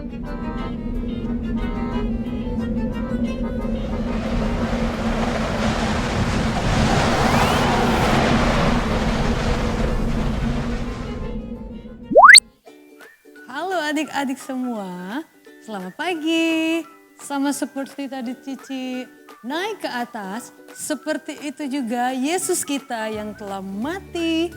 Halo adik-adik semua, selamat pagi. Sama seperti tadi Cici naik ke atas, seperti itu juga Yesus kita yang telah mati,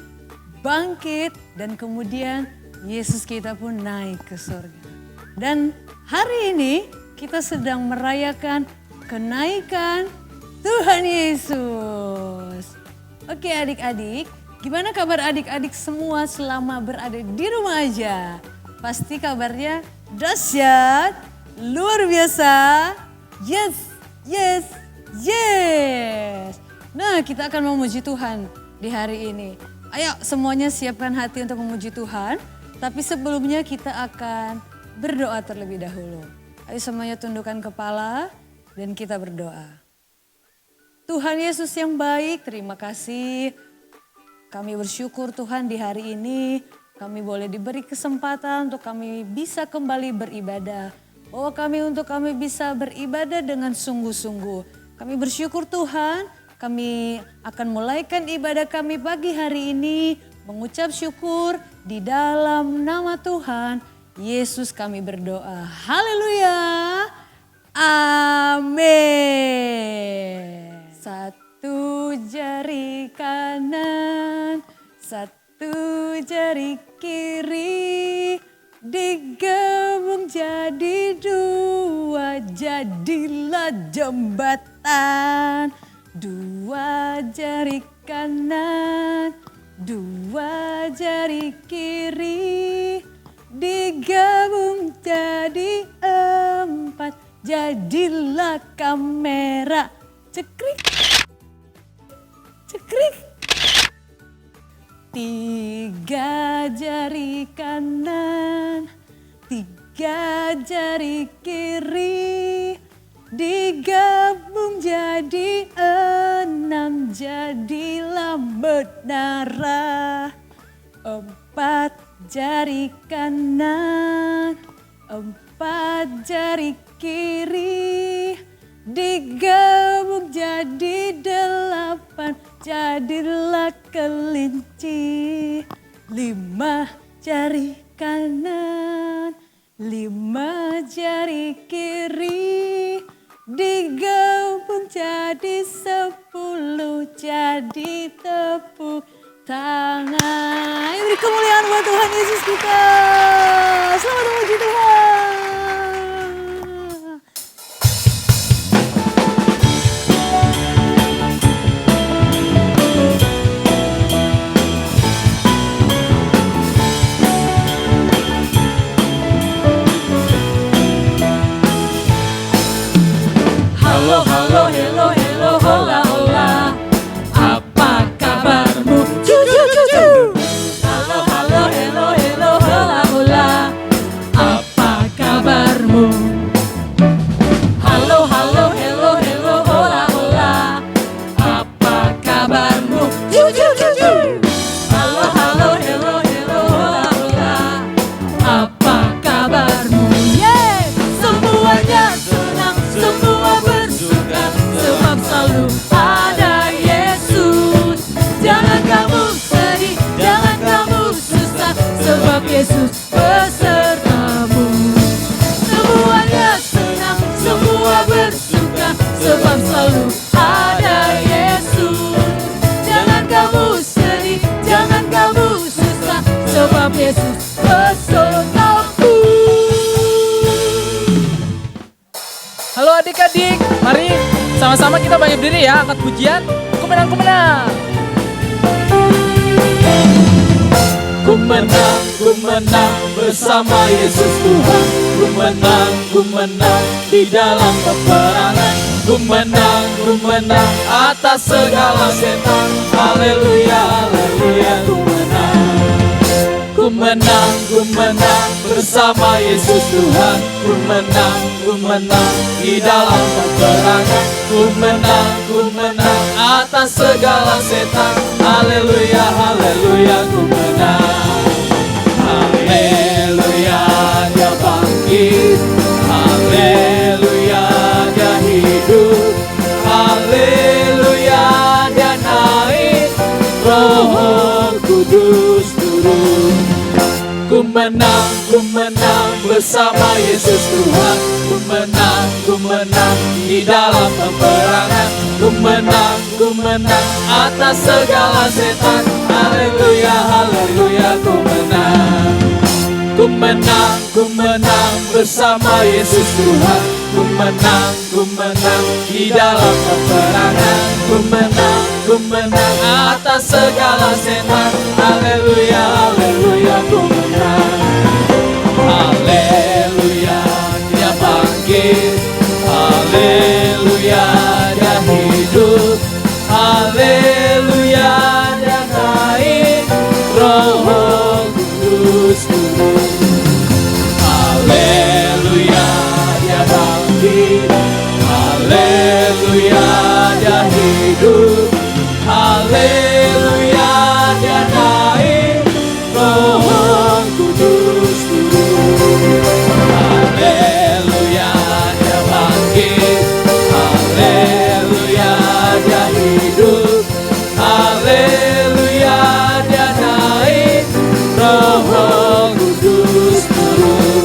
bangkit, dan kemudian Yesus kita pun naik ke surga. Dan hari ini kita sedang merayakan kenaikan Tuhan Yesus. Oke adik-adik, gimana kabar adik-adik semua selama berada di rumah aja? Pasti kabarnya dahsyat, luar biasa, yes, yes, yes. Nah kita akan memuji Tuhan di hari ini. Ayo semuanya siapkan hati untuk memuji Tuhan. Tapi sebelumnya kita akan berdoa terlebih dahulu. Ayo semuanya tundukkan kepala dan kita berdoa. Tuhan Yesus yang baik, terima kasih. Kami bersyukur Tuhan di hari ini. Kami boleh diberi kesempatan untuk kami bisa kembali beribadah. Bahwa kami bisa beribadah dengan sungguh-sungguh. Kami bersyukur Tuhan, kami akan mulaikan ibadah kami pagi hari ini. Mengucap syukur di dalam nama Tuhan Yesus kami berdoa. Haleluya. Amin. Satu jari kanan, satu jari kiri, digabung jadi dua, jadilah jembatan. Dua jari kanan, dua jari kiri, digabung jadi empat, jadilah kamera. Cekrik, cekrik. Tiga jari kanan, tiga jari kiri, digabung jadi enam, jadilah menara. Empat jari kanan, empat jari kiri, digabung jadi delapan, jadilah kelinci. Lima jari kanan, lima jari kiri, digabung jadi 10, jadi tepuk tangan. Ayo beri kemuliaan buat Tuhan Yesus kita. Selamat memuji Tuhan. Halo, halo, hello, hello, hola, hola. Apa kabarmu? Halo, halo, hello, hello, hola, hola. Apa kabarmu? Halo, halo, hello, hello, hola, hola. Apa kabarmu? Halo, halo, hello, hello, hola, hola. Apa kabarmu? Yeah! Semuanya senang, semua bersuka, sebab selalu ada Yesus. Jangan kamu sedih, jangan kamu susah, sebab Yesus besertamu. Semuanya senang, semua bersuka, sebab selalu ada Yesus. Jangan kamu sedih, jangan kamu susah, sebab Yesus besertamu. Halo adik-adik, mari sama-sama kita bangkit berdiri ya, angkat pujian. Ku menang, ku menang. Ku menang bersama Yesus Tuhan. Ku menang di dalam peperangan. Ku menang atas segala setan. Haleluya, haleluya, ku menang. Ku menang bersama Yesus Tuhan. Ku menang di dalam peperangan. Ku menang atas segala setan. Haleluya, haleluya, ku menang. Haleluya, Dia bangkit. ku menang bersama Yesus Tuhan. Ku menang di dalam peperangan. Ku menang atas segala setan. Haleluya, haleluya, ku menang. Ku menang bersama Yesus Tuhan. Ku menang di dalam peperangan. Ku menang atas segala setan. Haleluya, haleluya, ku menang. Haleluya, dia bangkit. Haleluya, dia hidup. Haleluya, dia naik. Roh Kudus turun. Haleluya, dia bangkit. Haleluya, dia hidup. Haleluya, dia naik. Roh Kudus turun. Haleluya, dia bangkit. Haleluya, dia hidup. Haleluya, dia naik. Roh Kudus turun.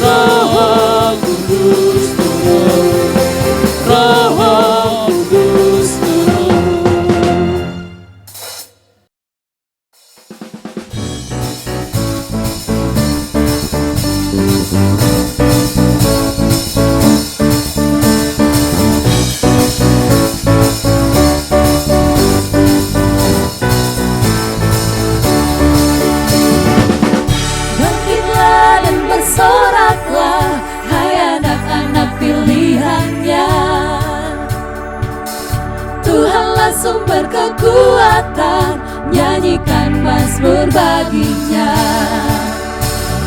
Roh Kudus turun. Roh Kudus turun. Bangkitlah dan bersoraklah, hai anak-anak pilihannya. Tuhanlah sumber kekuatan, nyanyikan mazmur baginya.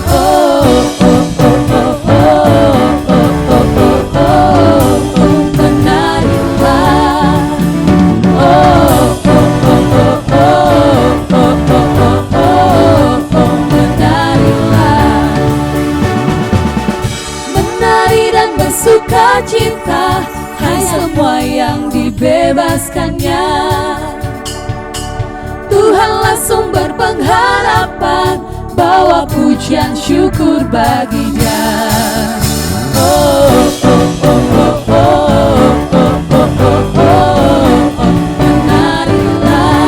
Oh, oh, oh, oh, oh, oh, oh, oh, oh, oh, menarilah. Oh, oh, oh, oh, oh, oh, oh, oh, oh, menarilah. Menari dan bersuka cita, hai semua yang dibebaskannya. Tuhanlah sumber pengharapan, bawa pujian syukur baginya. Oh, oh, oh, oh, oh, oh, oh, oh, oh, oh, menarilah.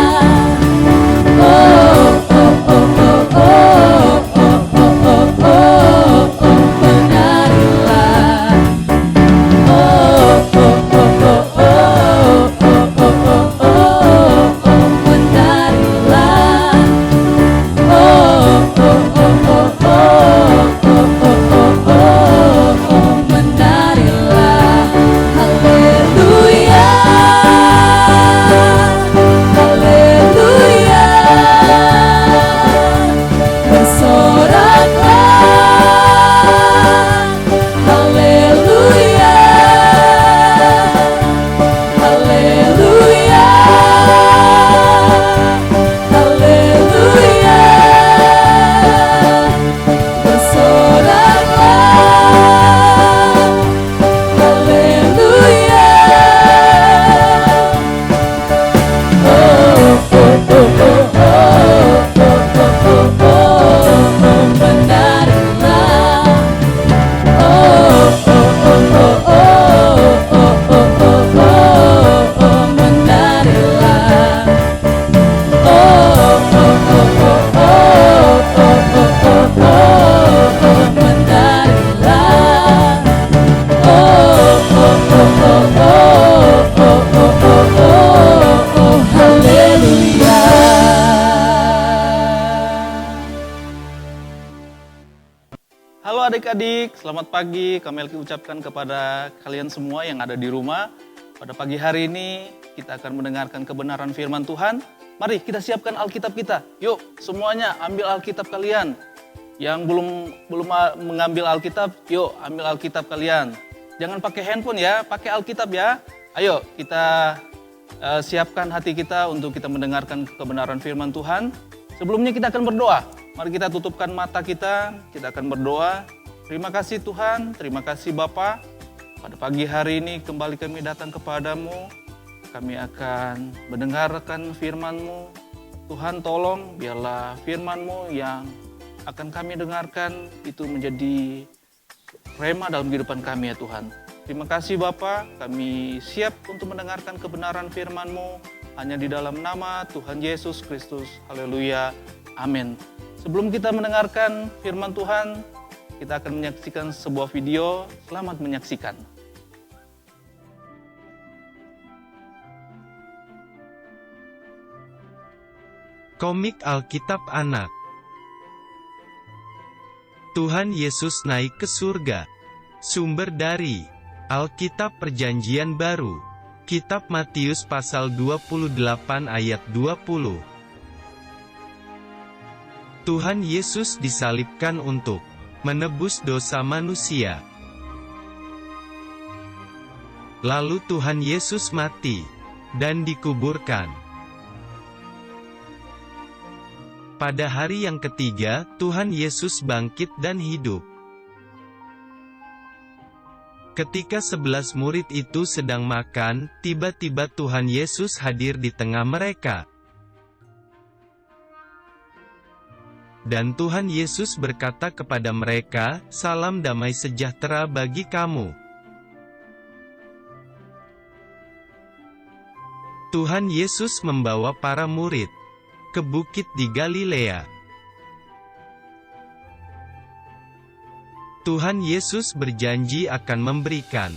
Oh, oh, oh, oh, oh, oh, oh, oh, oh, oh, menarilah. Oh, oh, oh, oh, oh, oh, oh, oh, oh, menarilah. Oh, oh, oh, oh, oh, oh, oh, oh, menarilah. Haleluya, haleluya, bersoraklah. Haleluya, haleluya, haleluya, bersoraklah. Haleluya. Oh, oh, oh, oh, oh, oh, oh, oh, oh, menarilah. Oh, oh, oh, oh, oh, oh, oh, oh, oh, menarilah. Oh, oh, oh, oh, oh, oh, oh, oh, menarilah. Oh, oh, oh, oh, oh, haleluya. Halo adik-adik, selamat pagi. Kami Elki ucapkan kepada kalian semua yang ada di rumah. Pada pagi hari ini kita akan mendengarkan kebenaran firman Tuhan. Mari kita siapkan Alkitab kita. Yuk semuanya ambil Alkitab kalian. Yang belum mengambil Alkitab, yuk ambil Alkitab kalian. Jangan pakai handphone ya, pakai Alkitab ya. Ayo kita siapkan hati kita untuk kita mendengarkan kebenaran firman Tuhan. Sebelumnya kita akan berdoa. Mari kita tutupkan mata kita akan berdoa. Terima kasih Tuhan, terima kasih Bapa. Pada pagi hari ini kembali kami datang kepadamu. Kami akan mendengarkan firman-Mu. Tuhan tolong biarlah firman-Mu yang akan kami dengarkan itu menjadi rema dalam kehidupan kami ya Tuhan. Terima kasih Bapa, kami siap untuk mendengarkan kebenaran firman-Mu hanya di dalam nama Tuhan Yesus Kristus. Haleluya. Amin. Sebelum kita mendengarkan firman Tuhan, kita akan menyaksikan sebuah video. Selamat menyaksikan. Komik Alkitab Anak. Tuhan Yesus naik ke surga. Sumber dari Alkitab Perjanjian Baru. Kitab Matius pasal 28 ayat 20. Tuhan Yesus disalibkan untuk menebus dosa manusia. Lalu Tuhan Yesus mati dan dikuburkan. Pada hari yang ketiga, Tuhan Yesus bangkit dan hidup. Ketika 11 murid itu sedang makan, tiba-tiba Tuhan Yesus hadir di tengah mereka. Dan Tuhan Yesus berkata kepada mereka, "Salam damai sejahtera bagi kamu." Tuhan Yesus membawa para murid ke bukit di Galilea. Tuhan Yesus berjanji akan memberikan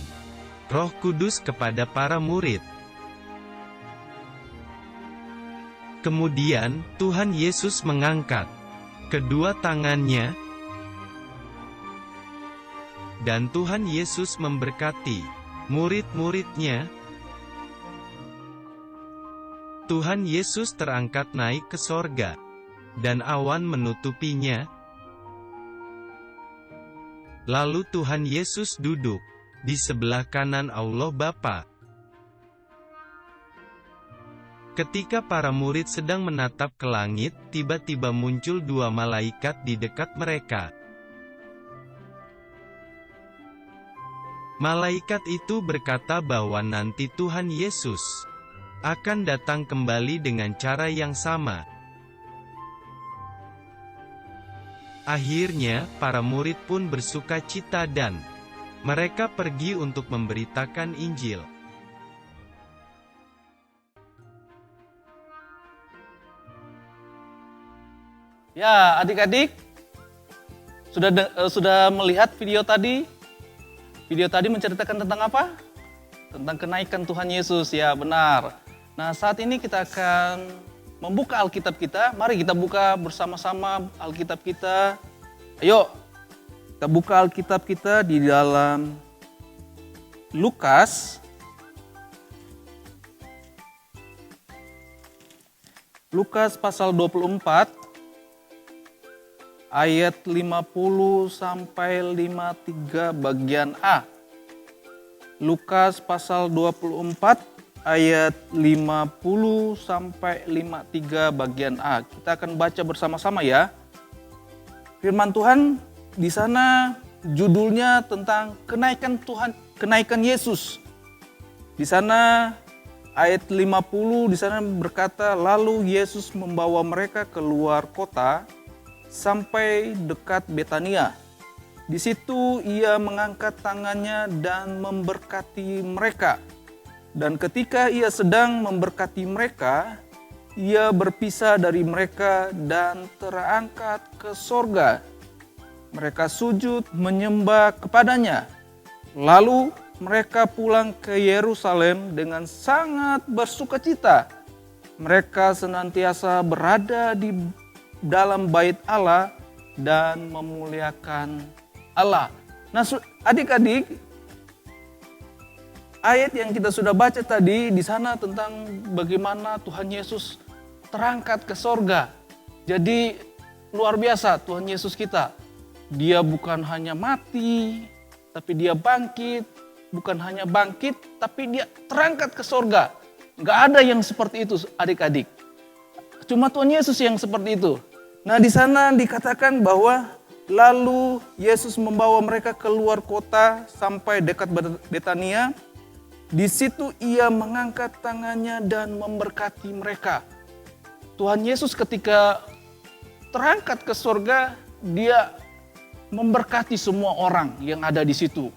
Roh Kudus kepada para murid. Kemudian, Tuhan Yesus mengangkat kedua tangannya, dan Tuhan Yesus memberkati murid-muridnya. Tuhan Yesus terangkat naik ke sorga, dan awan menutupinya. Lalu Tuhan Yesus duduk di sebelah kanan Allah Bapa. Ketika para murid sedang menatap ke langit, tiba-tiba muncul dua malaikat di dekat mereka. Malaikat itu berkata bahwa nanti Tuhan Yesus akan datang kembali dengan cara yang sama. Akhirnya, para murid pun bersuka cita dan mereka pergi untuk memberitakan Injil. Ya, adik-adik, sudah melihat video tadi? Video tadi menceritakan tentang apa? Tentang kenaikan Tuhan Yesus, ya benar. Nah, saat ini kita akan membuka Alkitab kita. Mari kita buka bersama-sama Alkitab kita. Ayo, kita buka Alkitab kita di dalam Lukas. Lukas pasal 24 ayat 50 sampai 53 bagian A. Lukas pasal 24 ayat 50 sampai 53 bagian A. Kita akan baca bersama-sama ya. Firman Tuhan di sana judulnya tentang kenaikan Tuhan, kenaikan Yesus. Di sana ayat 50 di sana berkata, lalu Yesus membawa mereka keluar kota sampai dekat Betania. Di situ ia mengangkat tangannya dan memberkati mereka. Dan ketika ia sedang memberkati mereka, ia berpisah dari mereka dan terangkat ke sorga. Mereka sujud menyembah kepadanya. Lalu mereka pulang ke Yerusalem dengan sangat bersukacita. Mereka senantiasa berada di dalam bait Allah dan memuliakan Allah. Nah, adik-adik, ayat yang kita sudah baca tadi di sana tentang bagaimana Tuhan Yesus terangkat ke sorga. Jadi luar biasa Tuhan Yesus kita. Dia bukan hanya mati, tapi dia bangkit. Bukan hanya bangkit, tapi dia terangkat ke sorga. Nggak ada yang seperti itu adik-adik. Cuma Tuhan Yesus yang seperti itu. Nah, di sana dikatakan bahwa lalu Yesus membawa mereka keluar kota sampai dekat Betania. Di situ ia mengangkat tangannya dan memberkati mereka. Tuhan Yesus ketika terangkat ke surga, dia memberkati semua orang yang ada di situ.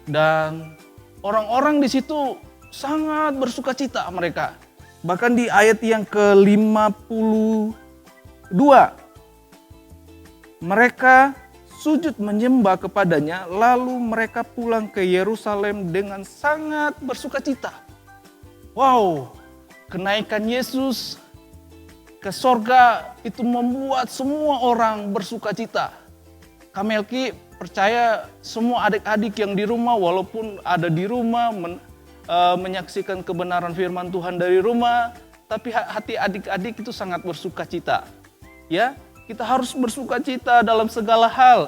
Dan orang-orang di situ sangat bersukacita mereka. Bahkan di ayat yang ke-52, mereka sujud menyembah kepadanya, lalu mereka pulang ke Yerusalem dengan sangat bersukacita. Wow, kenaikan Yesus ke sorga itu membuat semua orang bersukacita. Kamelki percaya semua adik-adik yang di rumah, walaupun ada di rumah menyaksikan kebenaran firman Tuhan dari rumah, tapi hati adik-adik itu sangat bersukacita. Ya, kita harus bersukacita dalam segala hal.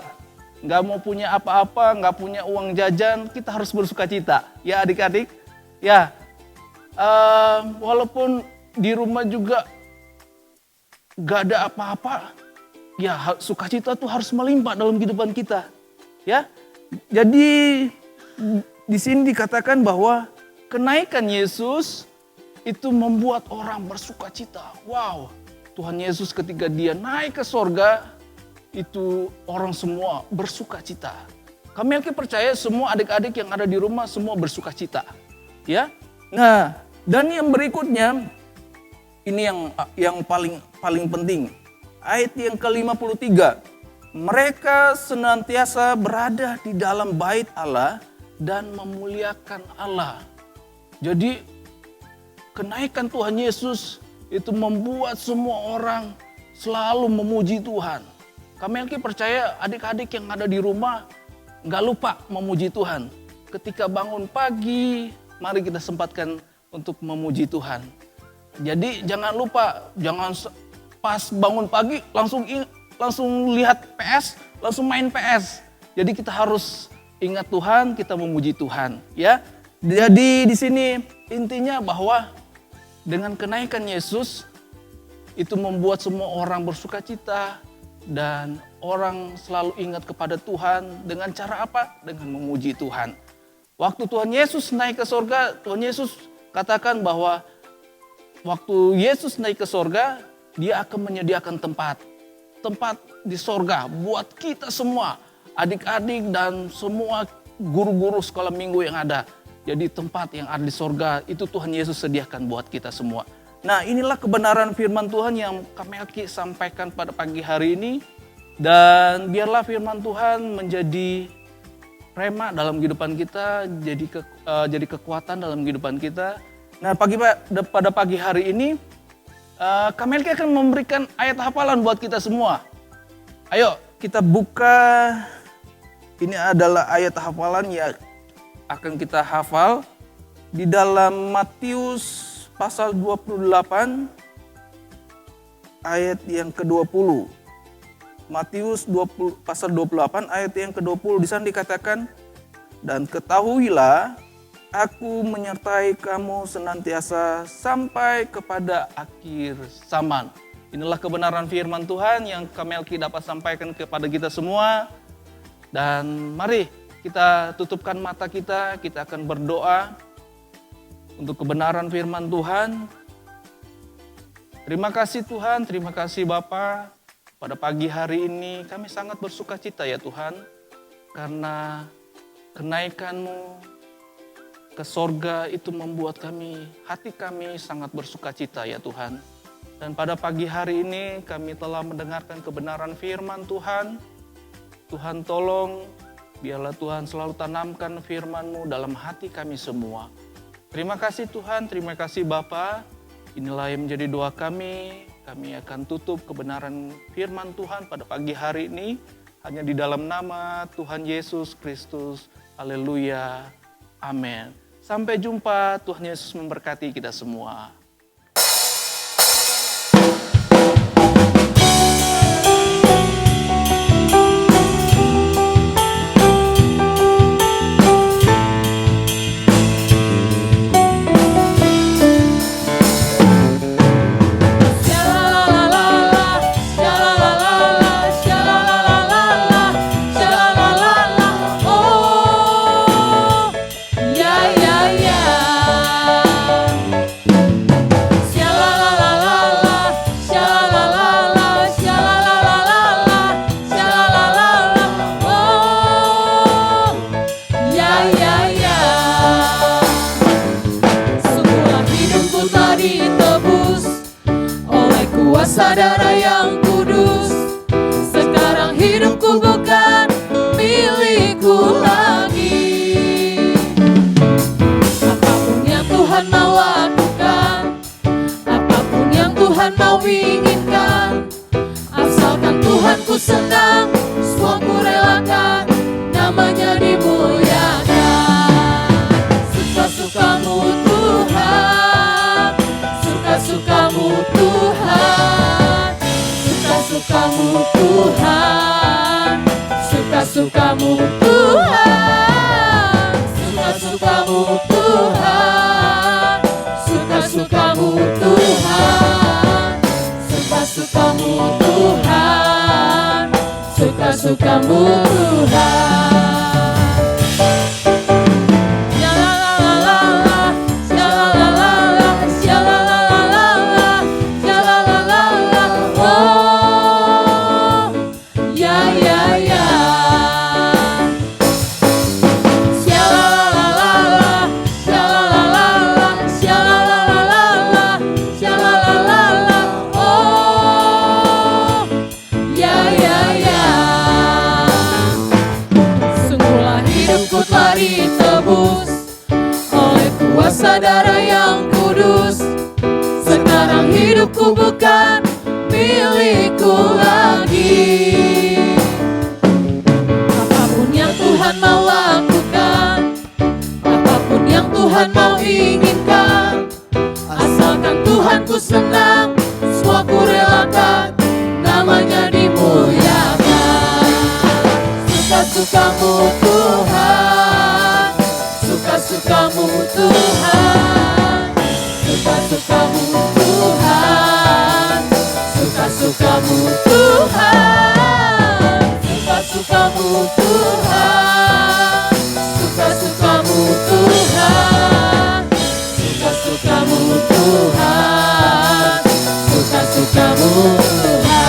Nggak mau punya apa-apa, nggak punya uang jajan, kita harus bersukacita. Ya adik-adik, ya walaupun di rumah juga nggak ada apa-apa, ya sukacita tuh harus melimpah dalam kehidupan kita. Ya, jadi di sini dikatakan bahwa kenaikan Yesus itu membuat orang bersukacita. Wow, Tuhan Yesus ketika dia naik ke sorga, itu orang semua bersukacita. Kami percaya semua adik-adik yang ada di rumah semua bersukacita. Ya, nah dan yang berikutnya, ini yang paling penting. Ayat yang ke-53. Mereka senantiasa berada di dalam bait Allah dan memuliakan Allah. Jadi kenaikan Tuhan Yesus itu membuat semua orang selalu memuji Tuhan. Kami percaya adik-adik yang ada di rumah nggak lupa memuji Tuhan. Ketika bangun pagi, mari kita sempatkan untuk memuji Tuhan. Jadi jangan lupa, jangan pas bangun pagi langsung lihat PS, langsung main PS. Jadi kita harus ingat Tuhan, kita memuji Tuhan, ya. Jadi di sini intinya bahwa dengan kenaikan Yesus itu membuat semua orang bersukacita dan orang selalu ingat kepada Tuhan dengan cara apa? Dengan memuji Tuhan. Waktu Tuhan Yesus naik ke sorga, Tuhan Yesus katakan bahwa waktu Yesus naik ke sorga, dia akan menyediakan tempat di sorga buat kita semua, adik-adik dan semua guru-guru sekolah minggu yang ada. Jadi tempat yang ada di sorga itu Tuhan Yesus sediakan buat kita semua. Nah, inilah kebenaran firman Tuhan yang kami sampaikan pada pagi hari ini. Dan biarlah firman Tuhan menjadi rema dalam kehidupan kita, jadi kekuatan dalam kehidupan kita. Nah, pada pagi hari ini kami akan memberikan ayat hafalan buat kita semua. Ayo kita buka, ini adalah ayat hafalan yang akan kita hafal di dalam Matius pasal 28 ayat yang ke-20. Matius pasal 28 ayat yang ke-20, di sana dikatakan, dan ketahuilah aku menyertai kamu senantiasa sampai kepada akhir zaman. Inilah kebenaran firman Tuhan yang Kamelki dapat sampaikan kepada kita semua. Dan mari kita tutupkan mata kita akan berdoa untuk kebenaran firman Tuhan. Terima kasih Tuhan, terima kasih Bapa. Pada pagi hari ini kami sangat bersukacita ya Tuhan, karena kenaikan-Mu ke sorga itu membuat hati kami sangat bersukacita ya Tuhan. Dan pada pagi hari ini kami telah mendengarkan kebenaran firman Tuhan. Tuhan tolong, biarlah Tuhan selalu tanamkan firman-Mu dalam hati kami semua. Terima kasih Tuhan, terima kasih Bapa. Inilah yang menjadi doa kami. Kami akan tutup kebenaran firman Tuhan pada pagi hari ini hanya di dalam nama Tuhan Yesus Kristus. Haleluya. Amin. Sampai jumpa. Tuhan Yesus memberkati kita semua. Tuhan, suka-sukamu Tuhan, suka-sukamu Tuhan, suka-sukamu Tuhan, suka-sukamu Tuhan. Ditebus oleh kuasa darah yang kudus. Sekarang hidupku bukan milikku lagi. Apapun yang Tuhan mau lakukan, apapun yang Tuhan mau inginkan, asalkan Tuhanku senang, semua ku relakan, namanya dimuliakan. Suka-sukamu Tuhan, suka-sukamu Tuhan, suka-sukamu Tuhan, suka-sukamu Tuhan, suka-sukamu Tuhan, suka-sukamu Tuhan, suka-sukamu Tuhan, suka-sukamu Tuhan,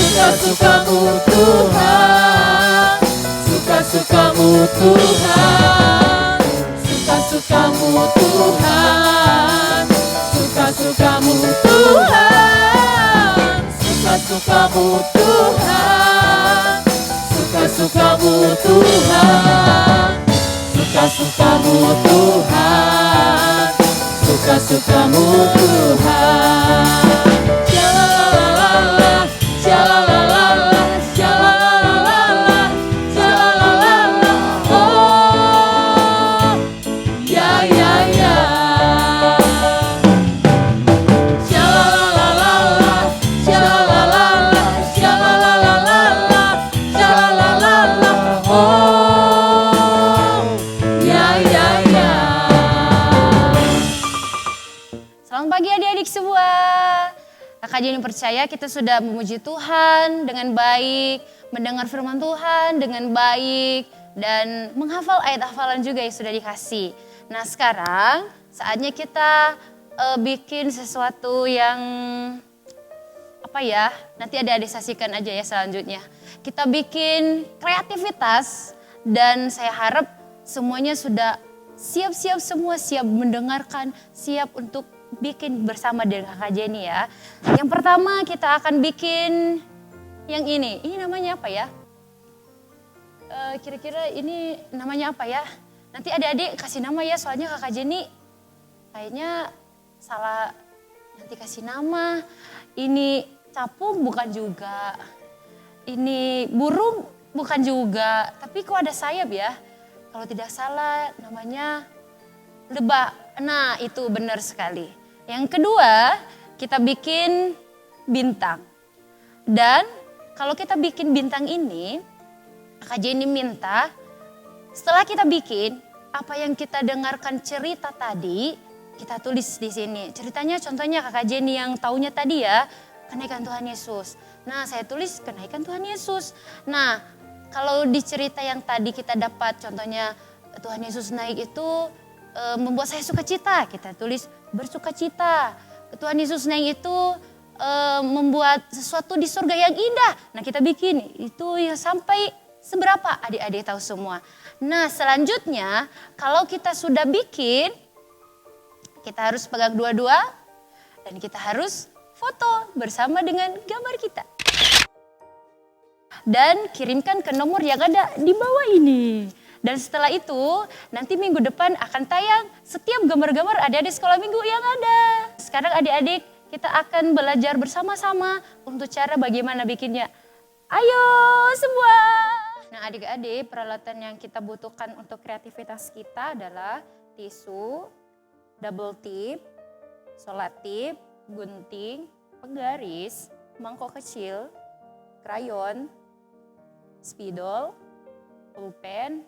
suka-sukamu Tuhan, suka-sukamu Tuhan, suka-sukamu Tuhan, suka-sukamu Tuhan, suka-sukamu Tuhan, suka-sukamu Tuhan, suka-sukamu Tuhan, suka-sukamu Tuhan. Syalalala, syalalala, syalalala, syalalala, oh, ya ya ya. Syalalala, syalalala, syalalala, syalalala, oh, ya ya ya. Selamat pagi adik-adik semua. Kakak Jenny percaya kita sudah memuji Tuhan dengan baik, mendengar firman Tuhan dengan baik, dan menghafal ayat hafalan juga yang sudah dikasih. Nah sekarang saatnya kita bikin sesuatu yang apa ya, nanti adik-adik saksikan aja ya selanjutnya. Kita bikin kreativitas dan saya harap semuanya sudah siap-siap semua, siap mendengarkan, siap untuk bikin bersama dengan Kakak Jenny ya. Yang pertama kita akan bikin yang ini. Ini namanya apa ya? Kira-kira ini namanya apa ya? Nanti adik-adik kasih nama ya, soalnya Kakak Jenny kayaknya salah nanti kasih nama. Ini capung bukan juga. Ini burung bukan juga. Tapi kok ada sayap ya? Kalau tidak salah namanya lebah. Nah itu benar sekali. Yang kedua kita bikin bintang. Dan kalau kita bikin bintang ini, Kak Jenny minta setelah kita bikin apa yang kita dengarkan cerita tadi, kita tulis di sini. Ceritanya contohnya Kakak Jenny yang taunya tadi ya, kenaikan Tuhan Yesus. Nah saya tulis kenaikan Tuhan Yesus. Nah kalau di cerita yang tadi kita dapat contohnya Tuhan Yesus naik itu membuat saya sukacita, kita tulis bersukacita. Tuhan Yesus naik itu membuat sesuatu di surga yang indah. Nah kita bikin itu ya sampai seberapa adik-adik tahu semua. Nah selanjutnya kalau kita sudah bikin, kita harus pegang dua-dua dan kita harus foto bersama dengan gambar kita. Dan kirimkan ke nomor yang ada di bawah ini. Dan setelah itu nanti minggu depan akan tayang setiap gambar-gambar adik-adik sekolah minggu yang ada. Sekarang adik-adik kita akan belajar bersama-sama untuk cara bagaimana bikinnya. Ayo semua. Nah adik-adik peralatan yang kita butuhkan untuk kreativitas kita adalah tisu, double tip, solatip, gunting, penggaris, mangkok kecil, krayon, spidol, pulpen,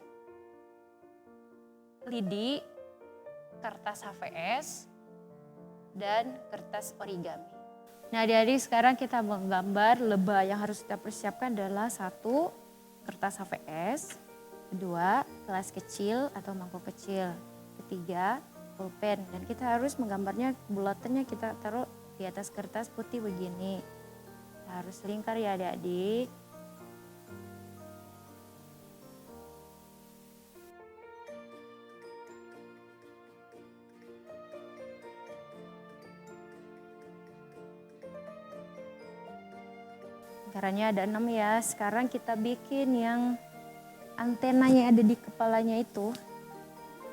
lidi, kertas HVS, dan kertas origami. Nah adik-adik sekarang kita menggambar lebah. Yang harus kita persiapkan adalah 1, kertas HVS, 2, gelas kecil atau mangkok kecil, 3, pulpen. Dan kita harus menggambarnya, bulatannya kita taruh di atas kertas putih begini. Kita harus lingkar ya adik-adik. Lingkarannya ada 6 ya. Sekarang kita bikin yang antenanya ada di kepalanya itu.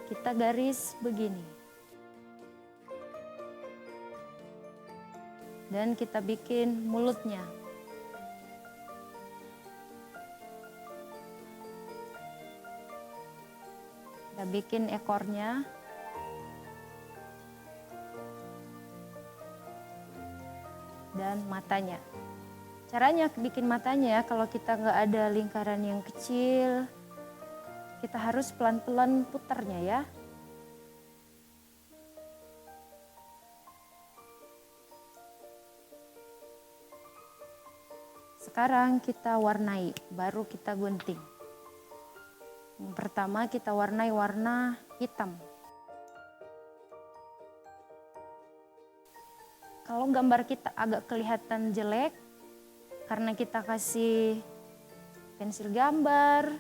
Kita garis begini. Dan kita bikin mulutnya. Kita bikin ekornya. Dan matanya. Caranya bikin matanya, kalau kita nggak ada lingkaran yang kecil, kita harus pelan-pelan putarnya ya. Sekarang kita warnai, baru kita gunting. Yang pertama kita warnai warna hitam. Kalau gambar kita agak kelihatan jelek, karena kita kasih pensil gambar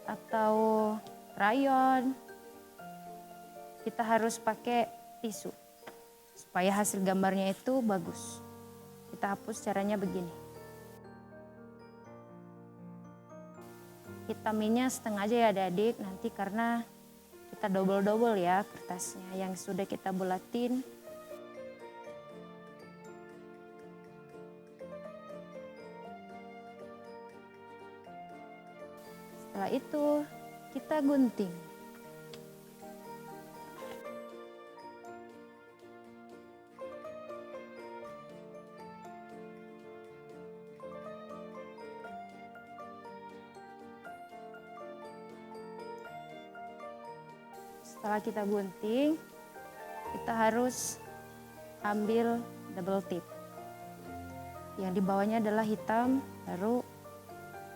atau rayon, kita harus pakai tisu supaya hasil gambarnya itu bagus. Kita hapus caranya begini. Hitaminnya setengah aja ya adik-adik, nanti karena kita double-double ya kertasnya yang sudah kita bulatin. Setelah itu kita gunting. Setelah kita gunting, kita harus ambil double tip. Yang di bawahnya adalah hitam, baru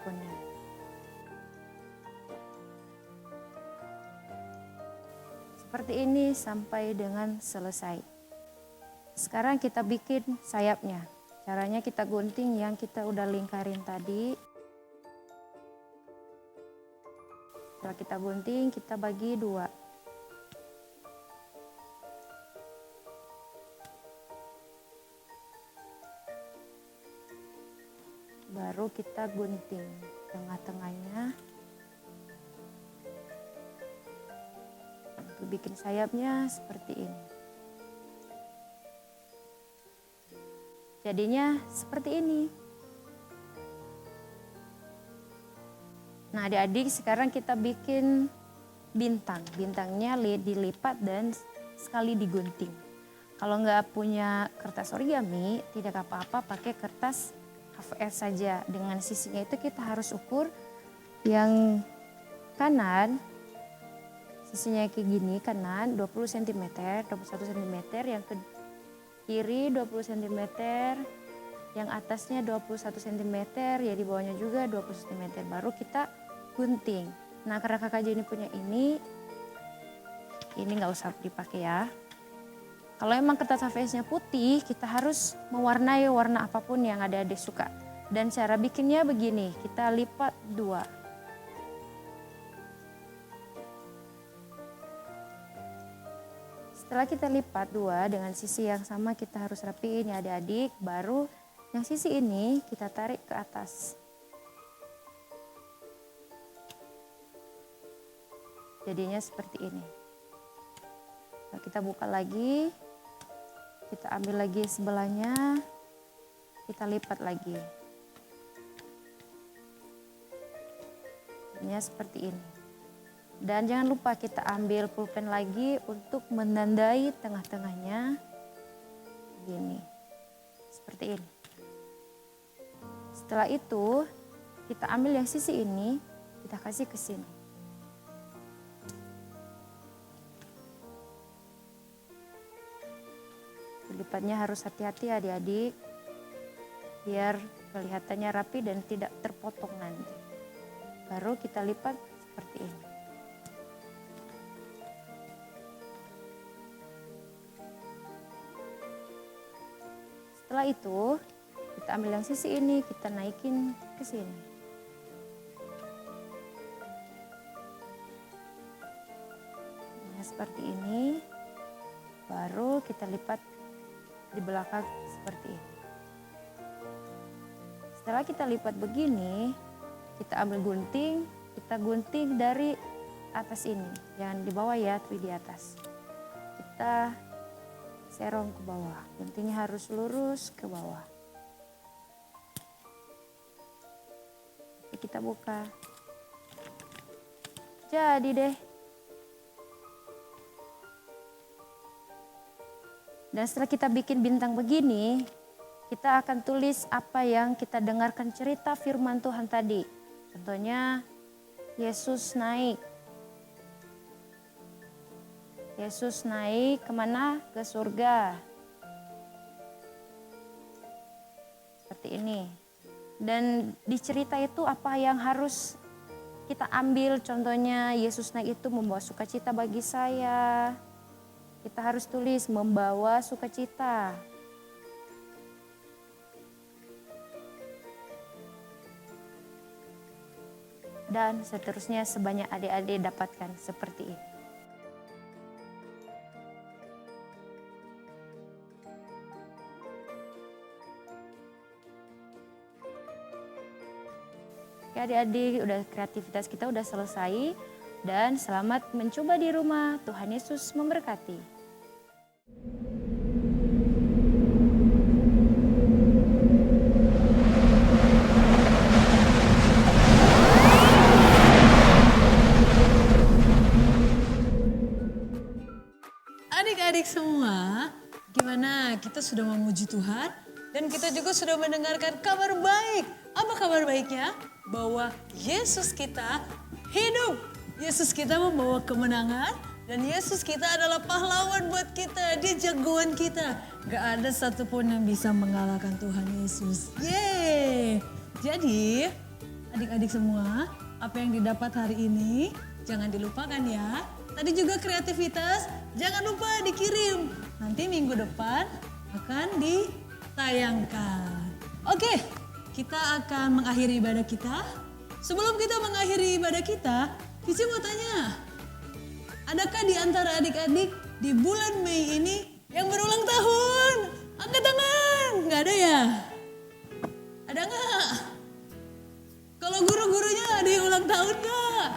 kuning. Seperti ini sampai dengan selesai. Sekarang kita bikin sayapnya. Caranya kita gunting yang kita udah lingkarin tadi. Setelah kita gunting, kita bagi 2. Baru kita gunting tengah-tengahnya. Untuk bikin sayapnya seperti ini. Jadinya seperti ini. Nah adik-adik sekarang kita bikin bintang. Bintangnya dilipat dan sekali digunting. Kalau nggak punya kertas origami, tidak apa-apa pakai kertas HVS saja. Dengan sisinya itu kita harus ukur yang kanan. Sisinya kayak gini, kanan 20 cm, 21 cm, yang ke kiri 20 cm, yang atasnya 21 cm, ya di bawahnya juga 20 cm, baru kita gunting. Nah karena kakak Jenny punya ini nggak usah dipakai ya. Kalau emang kertas HVS-nya putih, kita harus mewarnai warna apapun yang adik-adik suka. Dan cara bikinnya begini, kita lipat 2. Setelah kita lipat 2 dengan sisi yang sama, kita harus rapiin ya adik-adik. Baru yang sisi ini kita tarik ke atas. Jadinya seperti ini. Nah, kita buka lagi. Kita ambil lagi sebelahnya. Kita lipat lagi. Jadinya seperti ini. Dan jangan lupa kita ambil pulpen lagi untuk menandai tengah-tengahnya. Gini. Seperti ini. Setelah itu kita ambil yang sisi ini, Kita kasih ke sini. Lipatnya harus hati-hati adik-adik, biar kelihatannya rapi dan tidak terpotong nanti. Baru kita lipat seperti ini. Setelah itu, kita ambil yang sisi ini, kita naikin ke sini. Nah, seperti ini. Baru kita lipat di belakang seperti ini. Setelah kita lipat begini, kita ambil gunting, kita gunting dari atas ini. Jangan di bawah ya, tapi di atas. Kita serong ke bawah. Guntingnya harus lurus ke bawah. Kita buka. Jadi deh. Dan setelah kita bikin bintang begini, kita akan tulis apa yang kita dengarkan cerita firman Tuhan tadi. Contohnya, Yesus naik. Yesus naik kemana? Ke surga. Seperti ini. Dan di cerita itu apa yang harus kita ambil? Contohnya, Yesus naik itu membawa sukacita bagi saya. Kita harus tulis membawa sukacita. Dan seterusnya sebanyak adik-adik dapatkan seperti ini. Oke adik-adik, udah kreativitas kita udah selesai. Dan selamat mencoba di rumah. Tuhan Yesus memberkati. Adik-adik semua, gimana? Kita sudah memuji Tuhan dan kita juga sudah mendengarkan kabar baik. Apa kabar baiknya? Bahwa Yesus kita hidup. Yesus kita membawa kemenangan dan Yesus kita adalah pahlawan buat kita. Dia jagoan kita. Gak ada satupun yang bisa mengalahkan Tuhan Yesus. Yeay! Jadi adik-adik semua, apa yang didapat hari ini jangan dilupakan ya. Tadi juga kreativitas, jangan lupa dikirim. Nanti minggu depan akan ditayangkan. Oke, kita akan mengakhiri ibadah kita. Sebelum kita mengakhiri ibadah kita, Cici mau tanya, adakah di antara adik-adik di bulan Mei ini yang berulang tahun? Angkat tangan, nggak ada ya? Ada nggak? Kalau guru-gurunya ada yang ulang tahun nggak?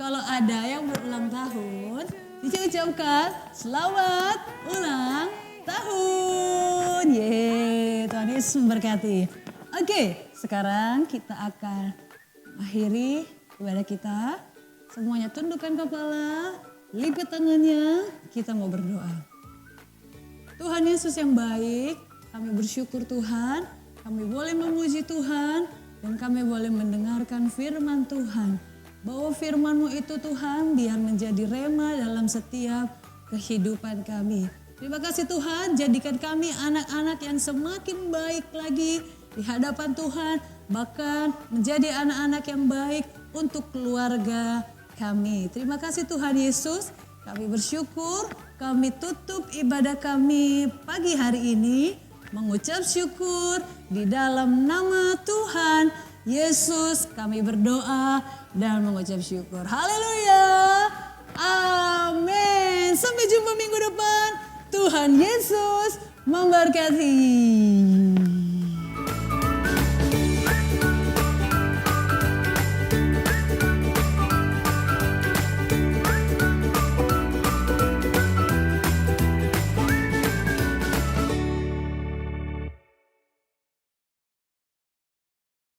Kalau ada yang berulang tahun, Cici ucapkan selamat ulang tahun. Yeay, Tuhan Yesus memberkati. Oke, sekarang kita akan akhiri ibadah kita. Semuanya tundukkan kepala, lipat tangannya, kita mau berdoa. Tuhan Yesus yang baik, kami bersyukur Tuhan, kami boleh memuji Tuhan, dan kami boleh mendengarkan firman Tuhan. Bahwa firman-Mu itu Tuhan biar menjadi rema dalam setiap kehidupan kami. Terima kasih Tuhan, jadikan kami anak-anak yang semakin baik lagi di hadapan Tuhan. Bahkan menjadi anak-anak yang baik untuk keluarga kami. Terima kasih Tuhan Yesus, kami bersyukur, kami tutup ibadah kami pagi hari ini. Mengucap syukur di dalam nama Tuhan Yesus kami berdoa dan mengucap syukur. Haleluya. Amin. Sampai jumpa minggu depan. Tuhan Yesus memberkati.